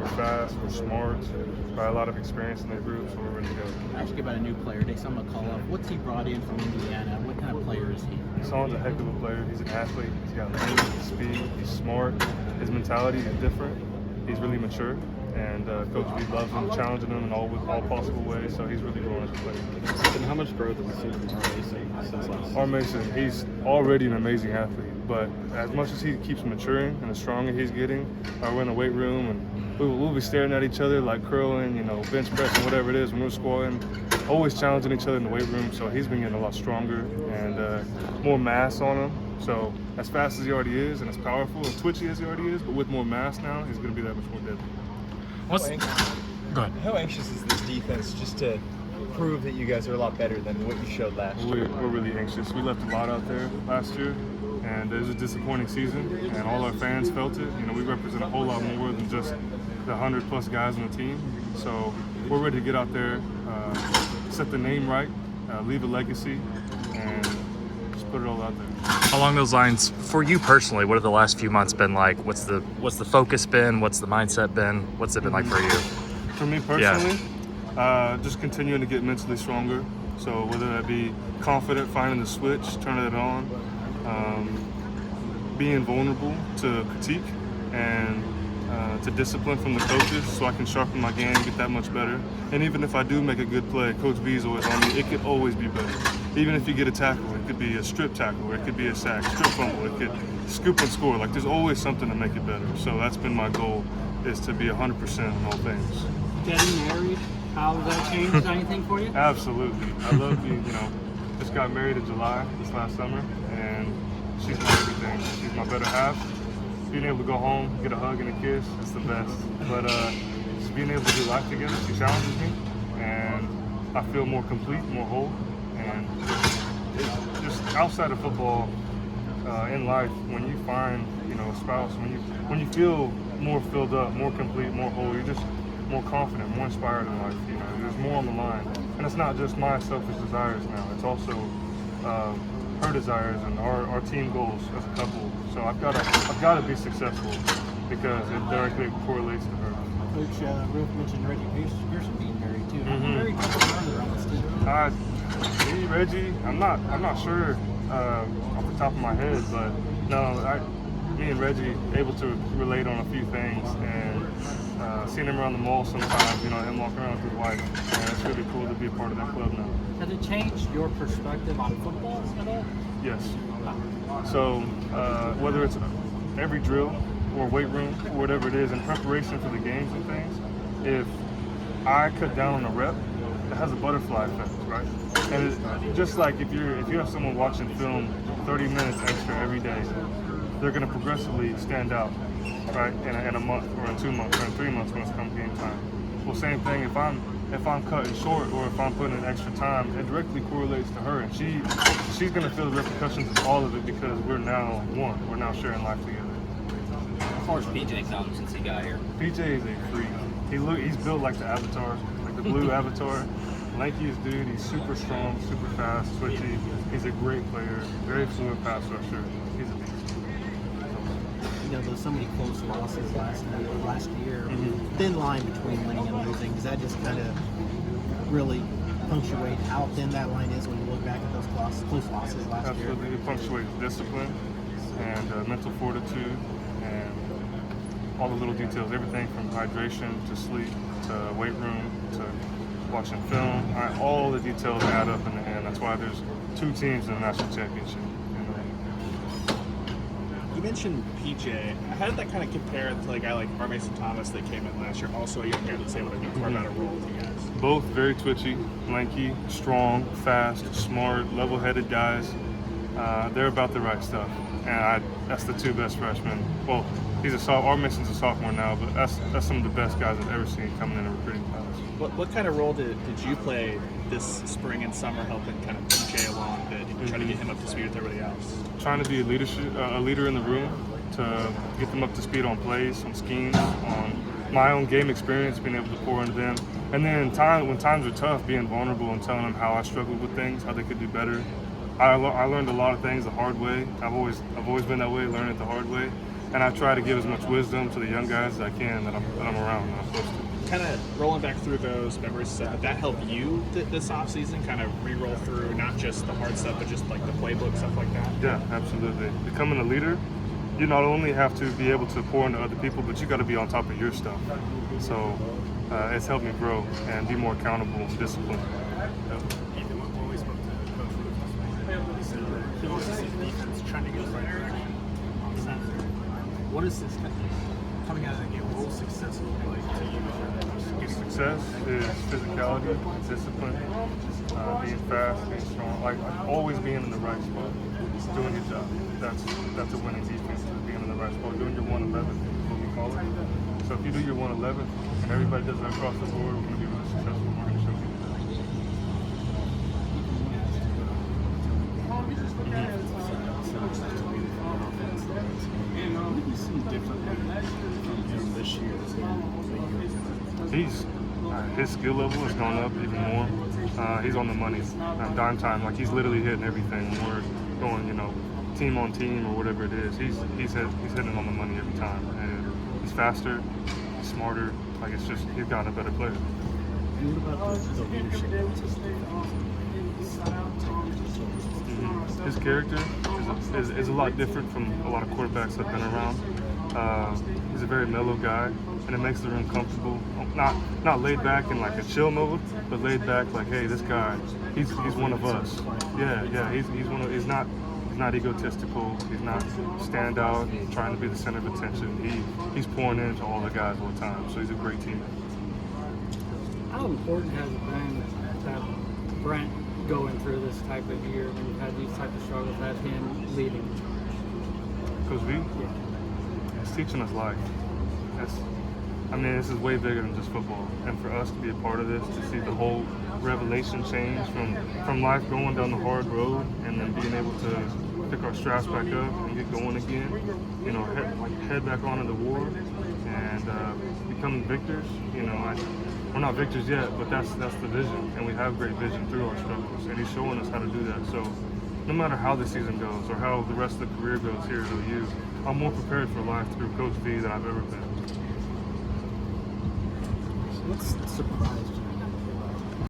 fast, we're smart, got a lot of experience in the group, so we're ready to go. Ask you about a new player, Dason McCullough. What's he brought in from Indiana? What kind of player is he? Son's a heck of a player. He's an athlete. He's got length, he's speed, he's smart. His mentality is different. He's really mature. And Coach B loves him, challenging him in all possible ways, so he's really growing as a player. And how much growth have you seen from R. Mason since last? R. Mason, he's already an amazing athlete, but as much as he keeps maturing and the stronger he's getting, we're in the weight room and we'll be staring at each other like curling, bench pressing, whatever it is when we're squatting, always challenging each other in the weight room. So he's been getting a lot stronger and more mass on him. So as fast as he already is and as powerful and twitchy as he already is, but with more mass now, he's going to be that much more deadly. Go ahead. How anxious is this defense just to prove that you guys are a lot better than what you showed last year? We're really anxious. We left a lot out there last year, and it was a disappointing season, and all our fans felt it. We represent a whole lot more than just the 100+ guys on the team. So we're ready to get out there, set the name right, leave a legacy, and just put it all out there. Along those lines, for you personally, what have the last few months been like? What's the focus been? What's the mindset been? What's it been like for you? For me personally, just continuing to get mentally stronger. So whether that be confident, finding the switch, turning it on, being vulnerable to critique and to discipline from the coaches so I can sharpen my game, get that much better. And even if I do make a good play, Coach B is always on me, it could always be better. Even if you get a tackle, it could be a strip tackle, or it could be a sack, strip fumble, it could scoop and score. Like, there's always something to make it better. So that's been my goal, is to be 100% in all things. Getting married, how does that change anything for you? Absolutely. I love being, just got married in July this last summer, and she's my everything. She's my better half. Being able to go home, get a hug and a kiss, it's the best. But just being able to do life together, she challenges me, and I feel more complete, more whole. And it's just outside of football, in life, when you find, a spouse, when you feel more filled up, more complete, more whole, you're just more confident, more inspired in life. There's more on the line, and it's not just my selfish desires now. It's also her desires and our team goals as a couple. So I've got to be successful because it directly correlates to her. Coach Ruth mentioned Reggie Pearson being married too. I'm very further on this team. Me, Reggie, I'm not sure off the top of my head, but no, me and Reggie able to relate on a few things, and seeing him around the mall sometimes, him walking around with his wife, and it's really cool to be a part of that club now. Has it changed your perspective on football at all? Yes. So whether it's every drill or weight room or whatever it is, in preparation for the games and things, if I cut down on a rep, it has a butterfly effect, right? And it's just like if you have someone watching film 30 minutes extra every day, they're going to progressively stand out, right? In a month or in 2 months or in 3 months when it's come game time. Well, same thing if I'm cutting short or if I'm putting in extra time, it directly correlates to her, and she's going to feel the repercussions of all of it because we're now one. We're now sharing life together. As far as PJ comes since he got here, PJ is a freak. He's built like the Avatar, like the blue Avatar. Lankiest dude. He's super strong, super fast, twitchy. He's a great player, very fluid pass rusher. He's a beast. There's so many close losses last year. Thin line between winning and losing. Does that just kind of really punctuate how thin that line is when you look back at those close losses last year? Absolutely. It punctuates discipline and mental fortitude and all the little details, everything from hydration to sleep to weight room to watching film. All the details add up in the end. That's why there's 2 teams in the national championship. You mentioned PJ. How did that kind of compare to a guy like R. Mason Thomas that came in last year, also a young guy that's able to carve out a role with you guys? Both very twitchy, lanky, strong, fast, smart, level-headed guys. They're about the right stuff, and that's the 2 best freshmen. Well, R. Mason's a sophomore now, but that's some of the best guys I've ever seen coming in a recruiting class. What kind of role did you play this spring and summer helping kind of PJ along to try to get him up to speed with everybody else? Trying to be a leader in the room, to get them up to speed on plays, on schemes, on my own game experience, being able to pour into them. And then when times are tough, being vulnerable and telling them how I struggled with things, how they could do better. I learned a lot of things the hard way. I've always been that way, learning it the hard way. and I try to give as much wisdom to the young guys as I can that I'm around and I'm close to. Kind of rolling back through those memories, did that help you this offseason? Kind of re-roll through not just the hard stuff, but just like the playbook, stuff like that? Yeah, absolutely. Becoming a leader, you not only have to be able to pour into other people, but you got to be on top of your stuff. So it's helped me grow and be more accountable and disciplined. Ethan, when we spoke to Coach Lucas, he said that he wants to see the defense trending in the right direction on Saturday. What is this coming out of the game? What will success look like to you? Success is physicality, discipline, being fast, being strong, like always being in the right spot, doing your job. That's a winning defense, being in the right spot, doing your 111 is what we call it. So if you do your 111 and everybody does that across the board, we're going to be really successful. We're going to show people that. What do you see differently from him this year than He's his skill level has gone up even more. He's on the money, dime time. Like he's literally hitting everything. When we're going, team on team or whatever it is. He's hitting on the money every time, and he's faster, he's smarter. Like it's just he's gotten a better player. And what about the leadership? His character is a lot different from a lot of quarterbacks I've been around. He's a very mellow guy, and it makes the room comfortable. Not laid back in like a chill mode, but laid back like, hey, this guy, he's one of us. Yeah, he's not egotistical. He's not stand out and trying to be the center of attention. He's pouring into all the guys all the time. So he's a great teammate. How important has it been to have Brent going through this type of year when you've had these type of struggles, have him leading? Coach V? Yeah. It's teaching us life. This is way bigger than just football. And for us to be a part of this, to see the whole revelation change from life going down the hard road and then being able to pick our straps back up and get going again, head back on into the war and becoming victors. We're not victors yet, but that's the vision, and we have great vision through our struggles, and he's showing us how to do that. So no matter how the season goes or how the rest of the career goes here at OU, I'm more prepared for life through Coach V than I've ever been. What's surprised you